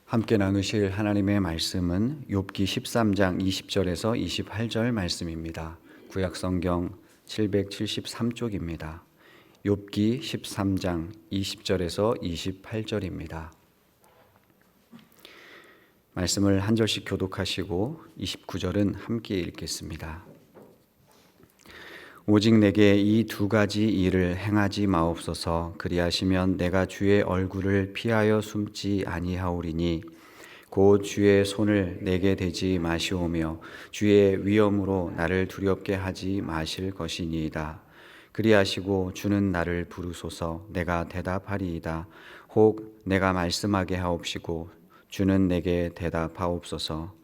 함께 나누실 하나님의 말씀은 욥기 13장 20절에서 28절 말씀입니다. 구약성경 773쪽입니다. 욥기 13장 20절에서 28절입니다. 말씀을 한 절씩 교독하시고 29절은 함께 읽겠습니다. 오직 내게 이 두 가지 일을 행하지 마옵소서. 그리하시면 내가 주의 얼굴을 피하여 숨지 아니하오리니 곧 주의 손을 내게 대지 마시오며 주의 위엄으로 나를 두렵게 하지 마실 것이니이다. 그리하시고 주는 나를 부르소서. 내가 대답하리이다. 혹 내가 말씀하게 하옵시고 주는 내게 대답하옵소서.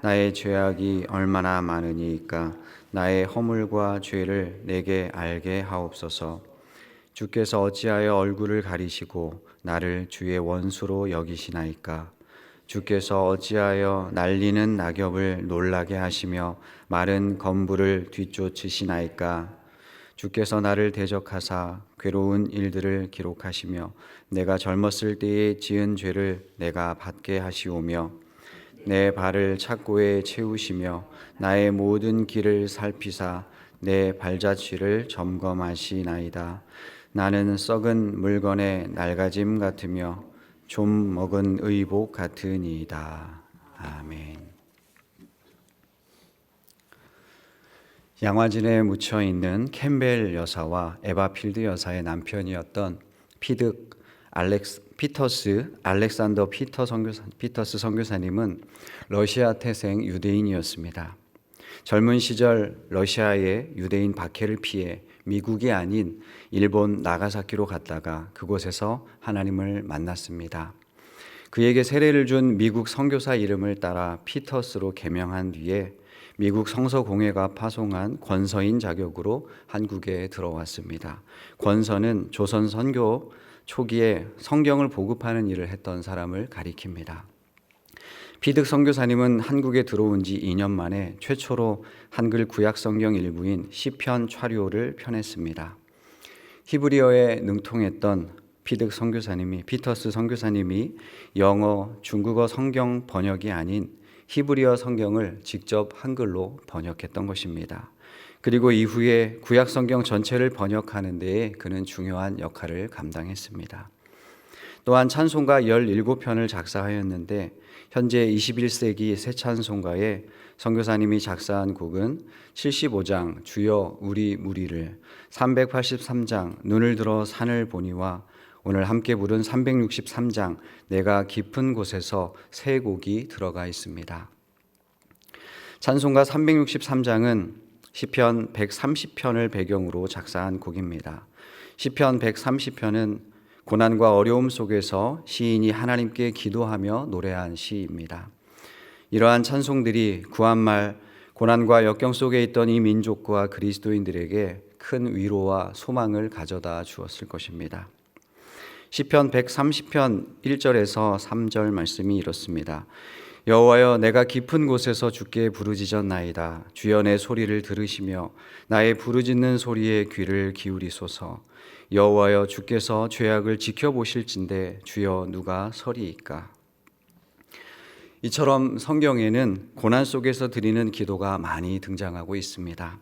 나의 죄악이 얼마나 많으니이까 나의 허물과 죄를 내게 알게 하옵소서. 주께서 어찌하여 얼굴을 가리시고 나를 주의 원수로 여기시나이까. 주께서 어찌하여 날리는 낙엽을 놀라게 하시며 마른 검부를 뒤쫓으시나이까. 주께서 나를 대적하사 괴로운 일들을 기록하시며 내가 젊었을 때에 지은 죄를 내가 받게 하시오며 내 발을 착고에 채우시며 나의 모든 길을 살피사 내 발자취를 점검하시나이다. 나는 썩은 물건의 낡아짐 같으며 좀 먹은 의복 같으니이다. 아멘. 양화진에 묻혀 있는 캠벨 여사와 에바 필드 여사의 남편이었던 피터스 알렉산더 피터스 선교사님은 러시아 태생 유대인이었습니다. 젊은 시절 러시아의 유대인 박해를 피해 미국이 아닌 일본 나가사키로 갔다가 그곳에서 하나님을 만났습니다. 그에게 세례를 준 미국 선교사 이름을 따라 피터스로 개명한 뒤에 미국 성서공회가 파송한 권서인 자격으로 한국에 들어왔습니다. 권서는 조선 선교 초기에 성경을 보급하는 일을 했던 사람을 가리킵니다. 피득 선교사님은 한국에 들어온 지 2년 만에 최초로 한글 구약 성경 일부인 시편 차류를 펴냈습니다. 히브리어에 능통했던 피터스 선교사님이 영어, 중국어 성경 번역이 아닌 히브리어 성경을 직접 한글로 번역했던 것입니다. 그리고 이후에 구약 성경 전체를 번역하는 데에 그는 중요한 역할을 감당했습니다. 또한 찬송가 17편을 작사하였는데 현재 21세기 새 찬송가에 선교사님이 작사한 곡은 75장 주여 우리 무리를, 383장 눈을 들어 산을 보니와 오늘 함께 부른 363장 내가 깊은 곳에서 세 곡이 들어가 있습니다. 찬송가 363장은 시편 130편을 배경으로 작사한 곡입니다. 시편 130편은 고난과 어려움 속에서 시인이 하나님께 기도하며 노래한 시입니다. 이러한 찬송들이 구한말 고난과 역경 속에 있던 이 민족과 그리스도인들에게 큰 위로와 소망을 가져다 주었을 것입니다. 시편 130편 1절에서 3절 말씀이 이렇습니다. 여호와여 내가 깊은 곳에서 주께 부르짖었나이다. 주여 내 소리를 들으시며 나의 부르짖는 소리에 귀를 기울이소서. 여호와여 주께서 죄악을 지켜보실진대 주여 누가 서리이까. 이처럼 성경에는 고난 속에서 드리는 기도가 많이 등장하고 있습니다.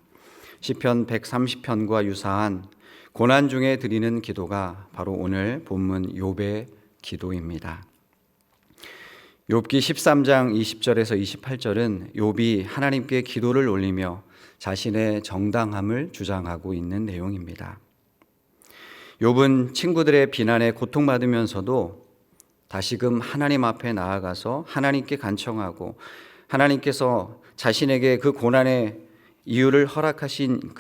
시편 130편과 유사한 고난 중에 드리는 기도가 바로 오늘 본문 욥의 기도입니다. 욥기 13장 20절에서 28절은 욥이 하나님께 기도를 올리며 자신의 정당함을 주장하고 있는 내용입니다. 욥은 친구들의 비난에 고통받으면서도 다시금 하나님 앞에 나아가서 하나님께 간청하고 하나님께서 자신에게 그 고난의 이유를 허락하신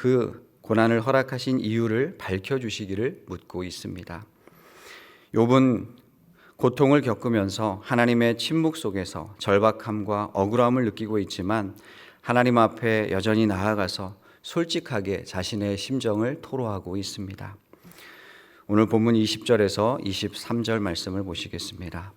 고난을 허락하신 이유를 밝혀주시기를 묻고 있습니다. 욥은 고통을 겪으면서 하나님의 침묵 속에서 절박함과 억울함을 느끼고 있지만 하나님 앞에 여전히 나아가서 솔직하게 자신의 심정을 토로하고 있습니다. 오늘 본문 20절에서 23절 말씀을 보시겠습니다.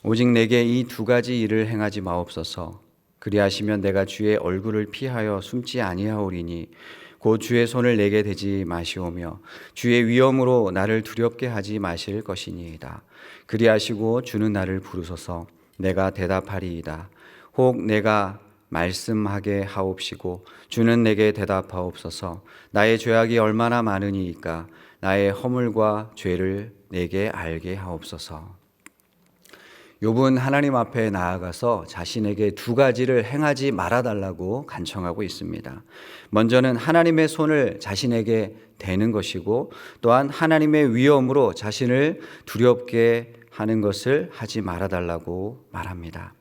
오직 내게 이 두 가지 일을 행하지 마옵소서. 그리하시면 내가 주의 얼굴을 피하여 숨지 아니하오리니 곧 주의 손을 내게 대지 마시오며 주의 위엄으로 나를 두렵게 하지 마실 것이니이다. 그리하시고 주는 나를 부르소서. 내가 대답하리이다. 혹 내가 말씀하게 하옵시고 주는 내게 대답하옵소서. 나의 죄악이 얼마나 많으니이까 나의 허물과 죄를 내게 알게 하옵소서. 욥은 하나님 앞에 나아가서 자신에게 두 가지를 행하지 말아달라고 간청하고 있습니다. 먼저는 하나님의 손을 자신에게 대는 것이고, 또한 하나님의 위엄으로 자신을 두렵게 하는 것을 하지 말아달라고 말합니다.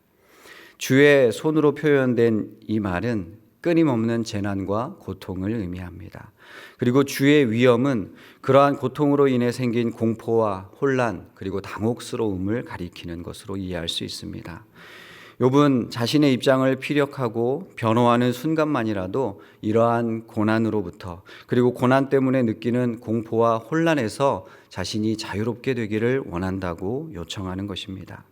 주의 손으로 표현된 이 말은 끊임없는 재난과 고통을 의미합니다. 그리고 주의 위엄은 그러한 고통으로 인해 생긴 공포와 혼란, 그리고 당혹스러움을 가리키는 것으로 이해할 수 있습니다. 욥은 자신의 입장을 피력하고 변호하는 순간만이라도 이러한 고난으로부터, 그리고 고난 때문에 느끼는 공포와 혼란에서 자신이 자유롭게 되기를 원한다고 요청하는 것입니다.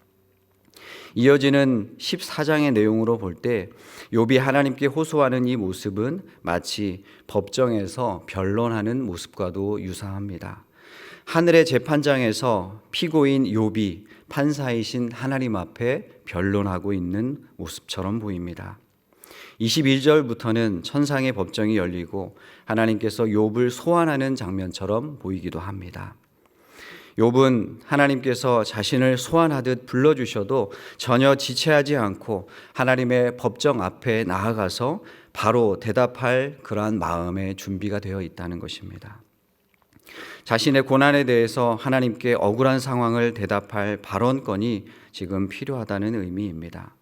이어지는 14장의 내용으로 볼 때 욥이 하나님께 호소하는 이 모습은 마치 법정에서 변론하는 모습과도 유사합니다. 하늘의 재판장에서 피고인 욥이 판사이신 하나님 앞에 변론하고 있는 모습처럼 보입니다. 21절부터는 천상의 법정이 열리고 하나님께서 욥을 소환하는 장면처럼 보이기도 합니다. 욥은 하나님께서 자신을 소환하듯 불러주셔도 전혀 지체하지 않고 하나님의 법정 앞에 나아가서 바로 대답할 그러한 마음의 준비가 되어 있다는 것입니다. 자신의 고난에 대해서 하나님께 억울한 상황을 대답할 발언권이 지금 필요하다는 의미입니다.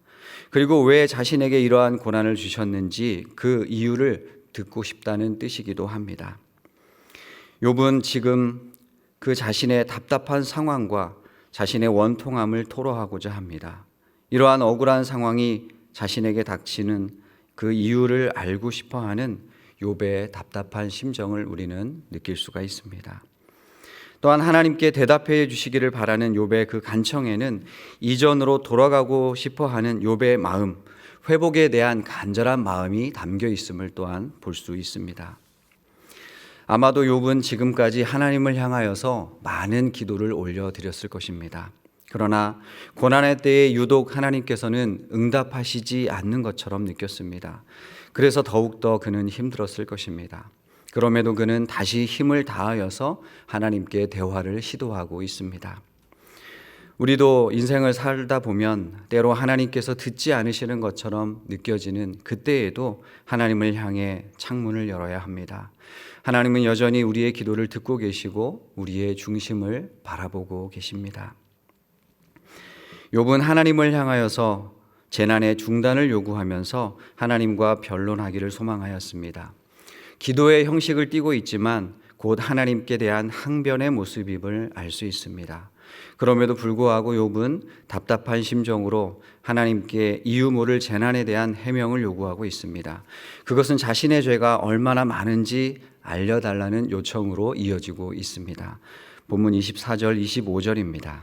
그리고 왜 자신에게 이러한 고난을 주셨는지 그 이유를 듣고 싶다는 뜻이기도 합니다. 욥은 지금 그 자신의 답답한 상황과 자신의 원통함을 토로하고자 합니다. 이러한 억울한 상황이 자신에게 닥치는 그 이유를 알고 싶어하는 욥의 답답한 심정을 우리는 느낄 수가 있습니다. 또한 하나님께 대답해 주시기를 바라는 욥의 그 간청에는 이전으로 돌아가고 싶어하는 욥의 마음, 회복에 대한 간절한 마음이 담겨 있음을 또한 볼 수 있습니다. 아마도 욥은 지금까지 하나님을 향하여서 많은 기도를 올려드렸을 것입니다. 그러나 고난의 때에 유독 하나님께서는 응답하시지 않는 것처럼 느꼈습니다. 그래서 더욱더 그는 힘들었을 것입니다. 그럼에도 그는 다시 힘을 다하여서 하나님께 대화를 시도하고 있습니다. 우리도 인생을 살다 보면 때로 하나님께서 듣지 않으시는 것처럼 느껴지는 그때에도 하나님을 향해 창문을 열어야 합니다. 하나님은 여전히 우리의 기도를 듣고 계시고 우리의 중심을 바라보고 계십니다. 욥은 하나님을 향하여서 재난의 중단을 요구하면서 하나님과 변론하기를 소망하였습니다. 기도의 형식을 띠고 있지만 곧 하나님께 대한 항변의 모습임을 알 수 있습니다. 그럼에도 불구하고 욥은 답답한 심정으로 하나님께 이유 모를 재난에 대한 해명을 요구하고 있습니다. 그것은 자신의 죄가 얼마나 많은지 알려달라는 요청으로 이어지고 있습니다. 본문 24절 25절입니다.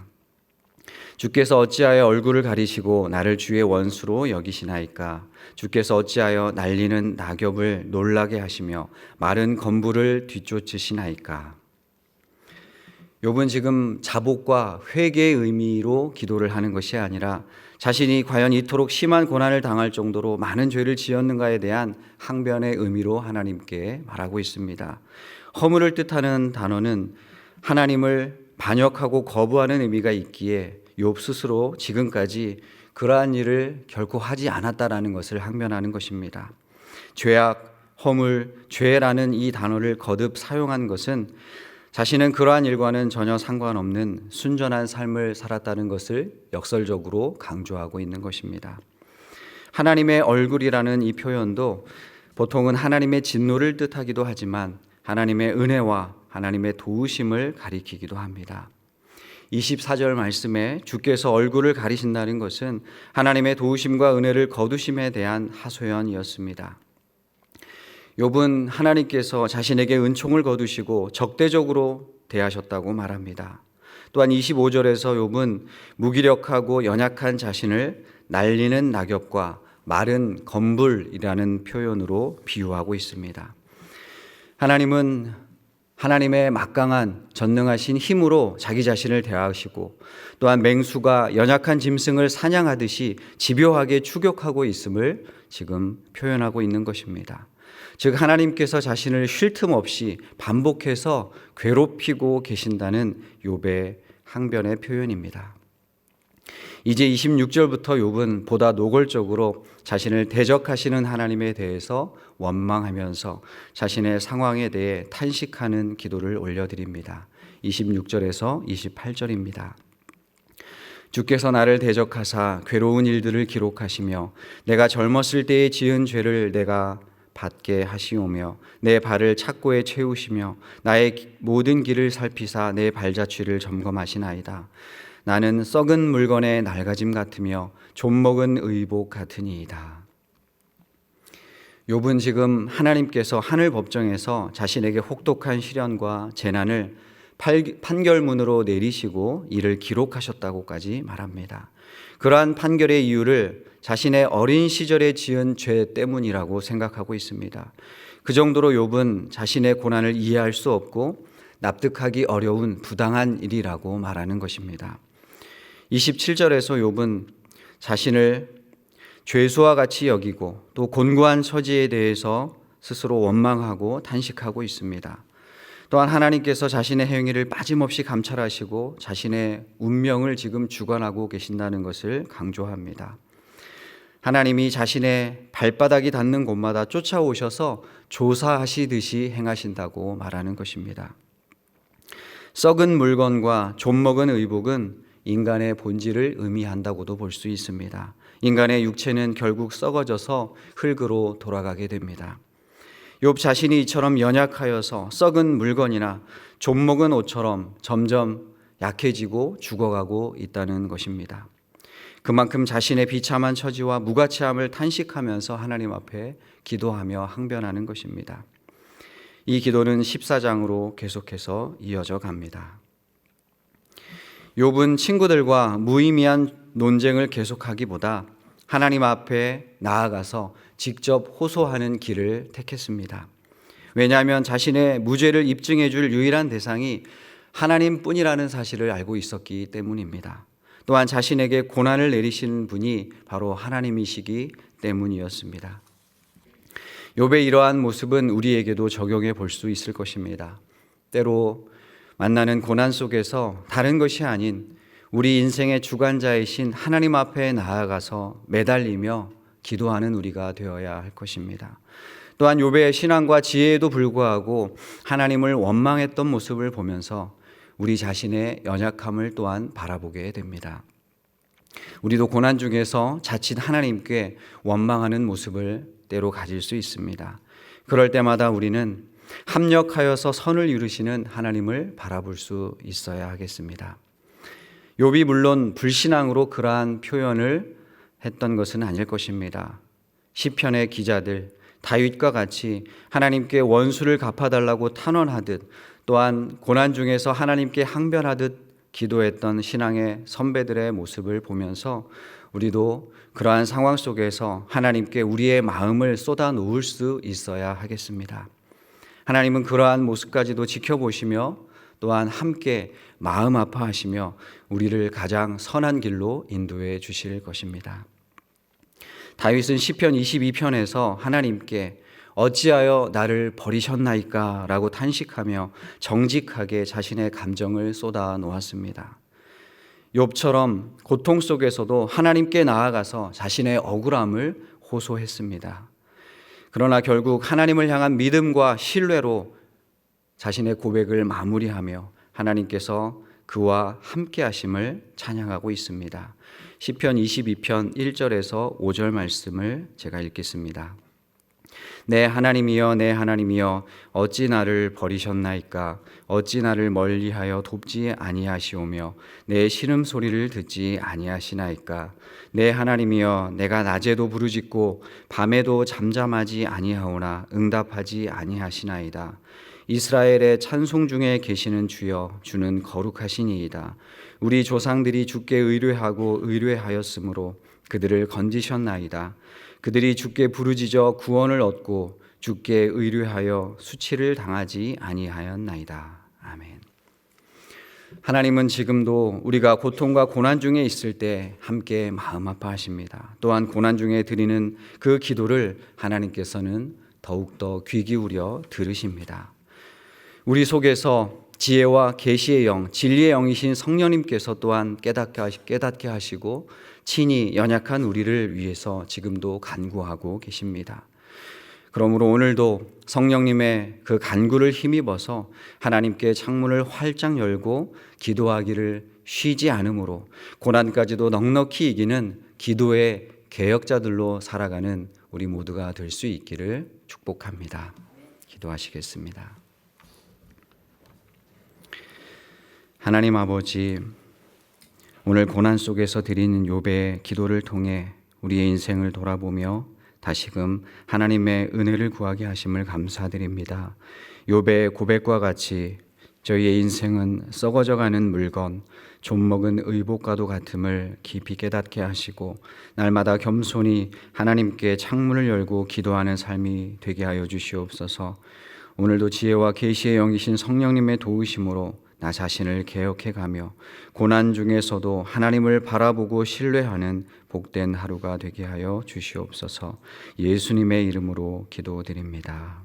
주께서 어찌하여 얼굴을 가리시고 나를 주의 원수로 여기시나이까? 주께서 어찌하여 날리는 낙엽을 놀라게 하시며 마른 건불을 뒤쫓으시나이까? 욥은 지금 자복과 회개의 의미로 기도를 하는 것이 아니라 자신이 과연 이토록 심한 고난을 당할 정도로 많은 죄를 지었는가에 대한 항변의 의미로 하나님께 말하고 있습니다. 허물을 뜻하는 단어는 하나님을 반역하고 거부하는 의미가 있기에 욥 스스로 지금까지 그러한 일을 결코 하지 않았다라는 것을 항변하는 것입니다. 죄악, 허물, 죄라는 이 단어를 거듭 사용한 것은 자신은 그러한 일과는 전혀 상관없는 순전한 삶을 살았다는 것을 역설적으로 강조하고 있는 것입니다. 하나님의 얼굴이라는 이 표현도 보통은 하나님의 진노를 뜻하기도 하지만 하나님의 은혜와 하나님의 도우심을 가리키기도 합니다. 24절 말씀에 주께서 얼굴을 가리신다는 것은 하나님의 도우심과 은혜를 거두심에 대한 하소연이었습니다. 욥은 하나님께서 자신에게 은총을 거두시고 적대적으로 대하셨다고 말합니다. 또한 25절에서 욥은 무기력하고 연약한 자신을 날리는 낙엽과 마른 건불이라는 표현으로 비유하고 있습니다. 하나님은 하나님의 막강한 전능하신 힘으로 자기 자신을 대하시고 또한 맹수가 연약한 짐승을 사냥하듯이 집요하게 추격하고 있음을 지금 표현하고 있는 것입니다. 즉 하나님께서 자신을 쉴 틈 없이 반복해서 괴롭히고 계신다는 욥의 항변의 표현입니다. 이제 26절부터 욥은 보다 노골적으로 자신을 대적하시는 하나님에 대해서 원망하면서 자신의 상황에 대해 탄식하는 기도를 올려드립니다. 26절에서 28절입니다. 주께서 나를 대적하사 괴로운 일들을 기록하시며 내가 젊었을 때에 지은 죄를 내가 받게 하시오며 내 발을 착고에 채우시며 나의 모든 길을 살피사 내 발자취를 점검하시나이다. 나는 썩은 물건의 낡아짐 같으며 좀먹은 의복 같으니이다. 욥은 지금 하나님께서 하늘 법정에서 자신에게 혹독한 시련과 재난을 판결문으로 내리시고 이를 기록하셨다고까지 말합니다. 그러한 판결의 이유를 자신의 어린 시절에 지은 죄 때문이라고 생각하고 있습니다. 그 정도로 욥은 자신의 고난을 이해할 수 없고 납득하기 어려운 부당한 일이라고 말하는 것입니다. 27절에서 욥은 자신을 죄수와 같이 여기고 또 곤고한 처지에 대해서 스스로 원망하고 탄식하고 있습니다. 또한 하나님께서 자신의 행위를 빠짐없이 감찰하시고 자신의 운명을 지금 주관하고 계신다는 것을 강조합니다. 하나님이 자신의 발바닥이 닿는 곳마다 쫓아오셔서 조사하시듯이 행하신다고 말하는 것입니다. 썩은 물건과 좀먹은 의복은 인간의 본질을 의미한다고도 볼 수 있습니다. 인간의 육체는 결국 썩어져서 흙으로 돌아가게 됩니다. 욥 자신이 이처럼 연약하여서 썩은 물건이나 좀먹은 옷처럼 점점 약해지고 죽어가고 있다는 것입니다. 그만큼 자신의 비참한 처지와 무가치함을 탄식하면서 하나님 앞에 기도하며 항변하는 것입니다. 이 기도는 14장으로 계속해서 이어져 갑니다. 욥은 친구들과 무의미한 논쟁을 계속하기보다 하나님 앞에 나아가서 직접 호소하는 길을 택했습니다. 왜냐하면 자신의 무죄를 입증해 줄 유일한 대상이 하나님뿐이라는 사실을 알고 있었기 때문입니다. 또한 자신에게 고난을 내리시는 분이 바로 하나님이시기 때문이었습니다. 욥의 이러한 모습은 우리에게도 적용해 볼 수 있을 것입니다. 때로 만나는 고난 속에서 다른 것이 아닌 우리 인생의 주관자이신 하나님 앞에 나아가서 매달리며 기도하는 우리가 되어야 할 것입니다. 또한 욥의 신앙과 지혜에도 불구하고 하나님을 원망했던 모습을 보면서 우리 자신의 연약함을 또한 바라보게 됩니다. 우리도 고난 중에서 자칫 하나님께 원망하는 모습을 때로 가질 수 있습니다. 그럴 때마다 우리는 합력하여서 선을 이루시는 하나님을 바라볼 수 있어야 하겠습니다. 욥이 물론 불신앙으로 그러한 표현을 했던 것은 아닐 것입니다. 시편의 기자들 다윗과 같이 하나님께 원수를 갚아달라고 탄원하듯 또한 고난 중에서 하나님께 항변하듯 기도했던 신앙의 선배들의 모습을 보면서 우리도 그러한 상황 속에서 하나님께 우리의 마음을 쏟아 놓을 수 있어야 하겠습니다. 하나님은 그러한 모습까지도 지켜보시며 또한 함께 마음 아파하시며 우리를 가장 선한 길로 인도해 주실 것입니다. 다윗은 시편 22편에서 하나님께 어찌하여 나를 버리셨나이까 라고 탄식하며 정직하게 자신의 감정을 쏟아 놓았습니다. 욥처럼 고통 속에서도 하나님께 나아가서 자신의 억울함을 호소했습니다. 그러나 결국 하나님을 향한 믿음과 신뢰로 자신의 고백을 마무리하며 하나님께서 그와 함께 하심을 찬양하고 있습니다. 시편 22편 1절에서 5절 말씀을 제가 읽겠습니다. 내 하나님이여 내 하나님이여 어찌 나를 버리셨나이까 어찌 나를 멀리하여 돕지 아니하시오며 내 신음소리를 듣지 아니하시나이까 내 하나님이여 내가 낮에도 부르짖고 밤에도 잠잠하지 아니하오나 응답하지 아니하시나이다. 이스라엘의 찬송 중에 계시는 주여 주는 거룩하시니이다. 우리 조상들이 주께 의뢰하고 의뢰하였으므로 그들을 건지셨나이다. 그들이 주께 부르짖어 구원을 얻고 주께 의뢰하여 수치를 당하지 아니하였나이다. 아멘. 하나님은 지금도 우리가 고통과 고난 중에 있을 때 함께 마음 아파하십니다. 또한 고난 중에 드리는 그 기도를 하나님께서는 더욱더 귀 기울여 들으십니다. 우리 속에서 지혜와 계시의 영, 진리의 영이신 성령님께서 또한 깨닫게 하시고 친히 연약한 우리를 위해서 지금도 간구하고 계십니다. 그러므로 오늘도 성령님의 그 간구를 힘입어서 하나님께 창문을 활짝 열고 기도하기를 쉬지 않으므로 고난까지도 넉넉히 이기는 기도의 개혁자들로 살아가는 우리 모두가 될 수 있기를 축복합니다. 기도하시겠습니다. 하나님 아버지, 오늘 고난 속에서 드리는 욥의 기도를 통해 우리의 인생을 돌아보며 다시금 하나님의 은혜를 구하게 하심을 감사드립니다. 욥의 고백과 같이 저희의 인생은 썩어져가는 물건, 좀먹은 의복과도 같음을 깊이 깨닫게 하시고 날마다 겸손히 하나님께 창문을 열고 기도하는 삶이 되게 하여 주시옵소서. 오늘도 지혜와 계시의 영이신 성령님의 도우심으로 나 자신을 개혁해가며 고난 중에서도 하나님을 바라보고 신뢰하는 복된 하루가 되게 하여 주시옵소서. 예수님의 이름으로 기도드립니다.